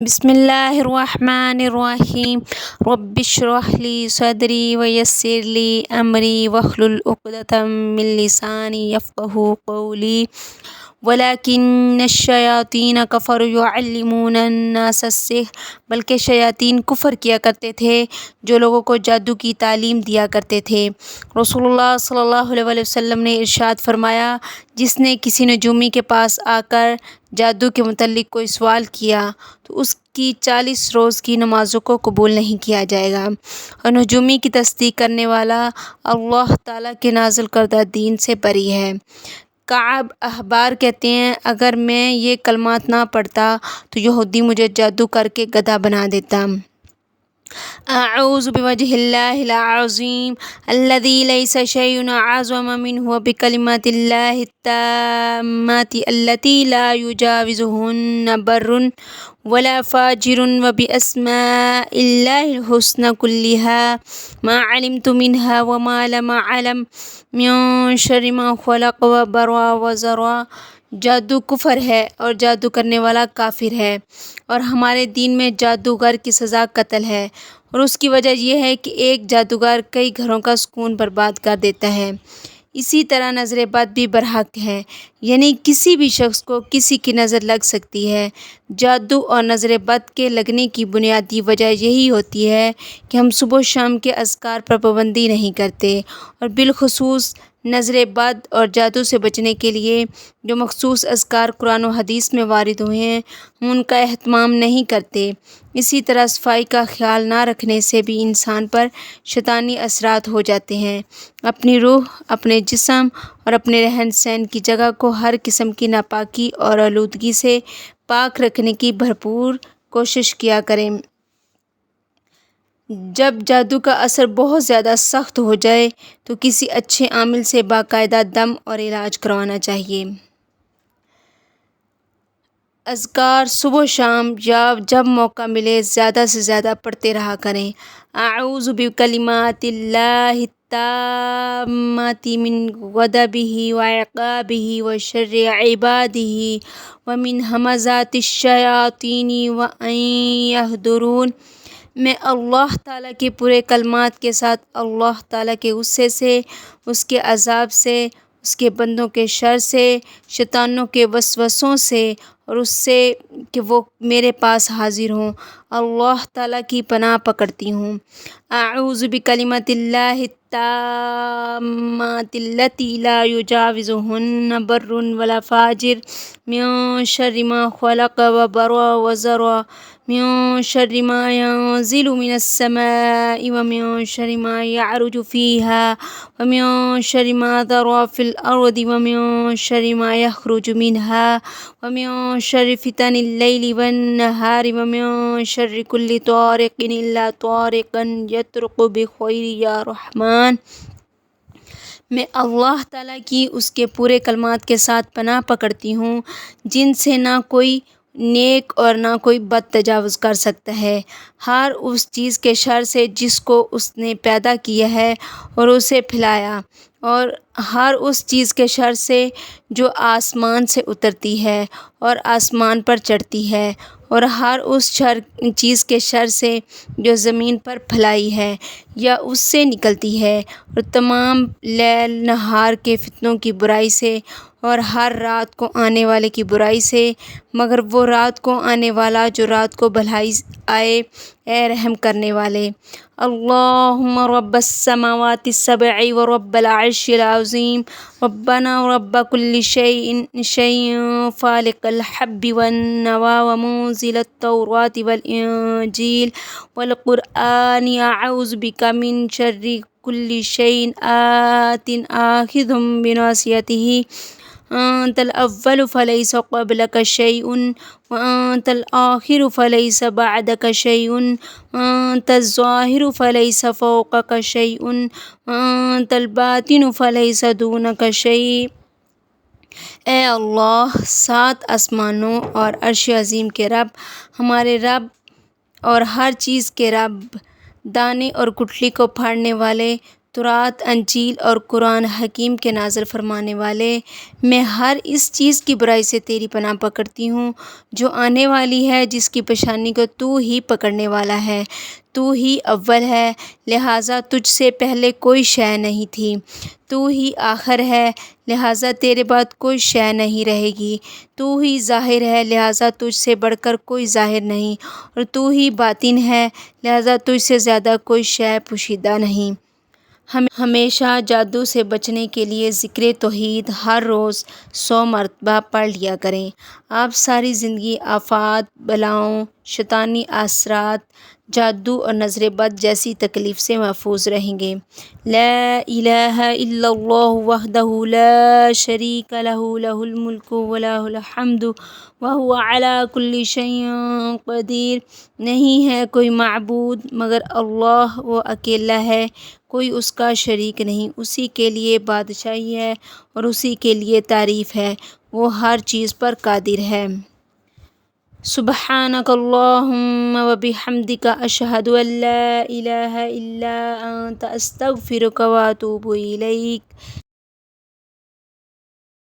بسم اللہ الرحمن الرحیم رب اشرح لی صدری ویسر لی امری واحلل عقدۃ من لسانی یفقہوا قولی ولیکن الشیاطین کفروا یعلمون الناس السحر، بلکہ شیاطین کفر کیا کرتے تھے جو لوگوں کو جادو کی تعلیم دیا کرتے تھے۔ رسول اللہ صلی اللہ علیہ وسلم نے ارشاد فرمایا، جس نے کسی نجومی کے پاس آ کر جادو کے متعلق کوئی سوال کیا تو اس کی 40 روز کی نمازوں کو قبول نہیں کیا جائے گا، اور نجومی کی تصدیق کرنے والا اللہ تعالیٰ کے نازل کردہ دین سے بری ہے۔ کعب احبار کہتے ہیں، اگر میں یہ کلمات نہ پڑھتا تو یہودی مجھے جادو کر کے گدھا بنا دیتا۔ اعوذ بوجہ اللہ العظیم الذی لیس شیء اعظم منہ بکلمات اللہ التامات التی لا یجاوزہن بر ولا فاجر وباسماء اللہ الحسنى کلها ما علمت منها وما لم اعلم من شر ما خلق وبرا وذرا۔ جادو کفر ہے اور جادو کرنے والا کافر ہے، اور ہمارے دین میں جادوگر کی سزا قتل ہے، اور اس کی وجہ یہ ہے کہ ایک جادوگر کئی گھروں کا سکون برباد کر دیتا ہے۔ اسی طرح نظر بد بھی برحق ہے، یعنی کسی بھی شخص کو کسی کی نظر لگ سکتی ہے۔ جادو اور نظر بد کے لگنے کی بنیادی وجہ یہی ہوتی ہے کہ ہم صبح و شام کے اذکار پر پابندی نہیں کرتے، اور بالخصوص نظر بد اور جادو سے بچنے کے لیے جو مخصوص اذکار قرآن و حدیث میں وارد ہوئے ہیں ہم ان کا اہتمام نہیں کرتے۔ اسی طرح صفائی کا خیال نہ رکھنے سے بھی انسان پر شیطانی اثرات ہو جاتے ہیں۔ اپنی روح، اپنے جسم اور اپنے رہن سہن کی جگہ کو ہر قسم کی ناپاکی اور آلودگی سے پاک رکھنے کی بھرپور کوشش کیا کریں۔ جب جادو کا اثر بہت زیادہ سخت ہو جائے تو کسی اچھے عامل سے باقاعدہ دم اور علاج کروانا چاہیے۔ اذکار صبح و شام یا جب موقع ملے زیادہ سے زیادہ پڑھتے رہا کریں۔ اعوذ بکلمات اللہ التامات من غضبہ وعقابہ وشر عبادہ ومن ہمزات الشیاطین وان یحضرون۔ میں اللہ تعالیٰ کے پورے کلمات کے ساتھ اللہ تعالیٰ کے غصے سے، اس کے عذاب سے، اس کے بندوں کے شر سے، شیطانوں کے وسوسوں سے، اور اس سے کہ وہ میرے پاس حاضر ہوں، اللہ تعالیٰ کی پناہ پکڑتی ہوں۔ اعوذ بکلمات اللہ التامات التی لا یجاوزہن بر ولا فاجر من شر ما خلق وبرا وذرا من شر ما ينزل من السماء ومن شر ما يعرج فيها ومن شر ما ذرا في الأرض ومن شر ما يخرج منها ومن شر فتن الليل والنهار ومن شر كل طارق إلا طارقا يطرق بخير يا رحمن۔ میں اللہ تعالیٰ کی اس کے پورے کلمات کے ساتھ پناہ پکڑتی ہوں جن سے نہ کوئی نیک اور نہ کوئی بد تجاوز کر سکتا ہے، ہر اس چیز کے شر سے جس کو اس نے پیدا کیا ہے اور اسے پھیلایا، اور ہر اس چیز کے شر سے جو آسمان سے اترتی ہے اور آسمان پر چڑھتی ہے، اور ہر اس چیز کے شر سے جو زمین پر پھیلائی ہے یا اس سے نکلتی ہے، اور تمام لیل نہار کے فتنوں کی برائی سے، اور ہر رات کو آنے والے کی برائی سے، مگر وہ رات کو آنے والا جو رات کو بھلائی آئے، اے رحم کرنے والے۔ اللہم رب السماوات السبع ورب العرش العظیم ربنا رب کل شیء فالق الحب والنوى ومنزل التوراة والانجیل والقرآن اعوذ بک من شر کل شیء آت آخذ بناصیته انت الاول فلیس قبلک شیء وانت الآخر فلیس بعدک شیء وانت الظاہر فلیس فوقک شیء وانت الباطن فلیس دونک شیء۔ اے اللہ، 7 آسمانوں اور عرش عظیم کے رب، ہمارے رب اور ہر چیز کے رب، دانے اور گٹھلی کو پھاڑنے والے، تورات، انجیل اور قرآن حکیم کے نازل فرمانے والے، میں ہر اس چیز کی برائی سے تیری پناہ پکڑتی ہوں جو آنے والی ہے، جس کی پیشانی کو تو ہی پکڑنے والا ہے۔ تو ہی اول ہے، لہٰذا تجھ سے پہلے کوئی شے نہیں تھی۔ تو ہی آخر ہے، لہٰذا تیرے بعد کوئی شے نہیں رہے گی۔ تو ہی ظاہر ہے، لہٰذا تجھ سے بڑھ کر کوئی ظاہر نہیں، اور تو ہی باطن ہے، لہٰذا تجھ سے زیادہ کوئی شے پوشیدہ نہیں۔ ہمیشہ جادو سے بچنے کے لیے ذکر توحید ہر روز 100 مرتبہ پڑھ لیا کریں۔ آپ ساری زندگی آفات، بلاؤں، شیطانی اثرات، جادو اور نظر بد جیسی تکلیف سے محفوظ رہیں گے۔ لا الہ الا اللہ وحدہ لا شریک لہ لہ الملک ولہ الحمد وہو علی کل شیء قدیر۔ نہیں ہے کوئی معبود مگر اللہ، وہ اکیلا ہے، کوئی اس کا شریک نہیں، اسی کے لیے بادشاہی ہے اور اسی کے لیے تعریف ہے، وہ ہر چیز پر قادر ہے۔ سبحانک اللہم وبحمدک، اشہد ان لا الہ الا انت، استغفرک واتوب الیک۔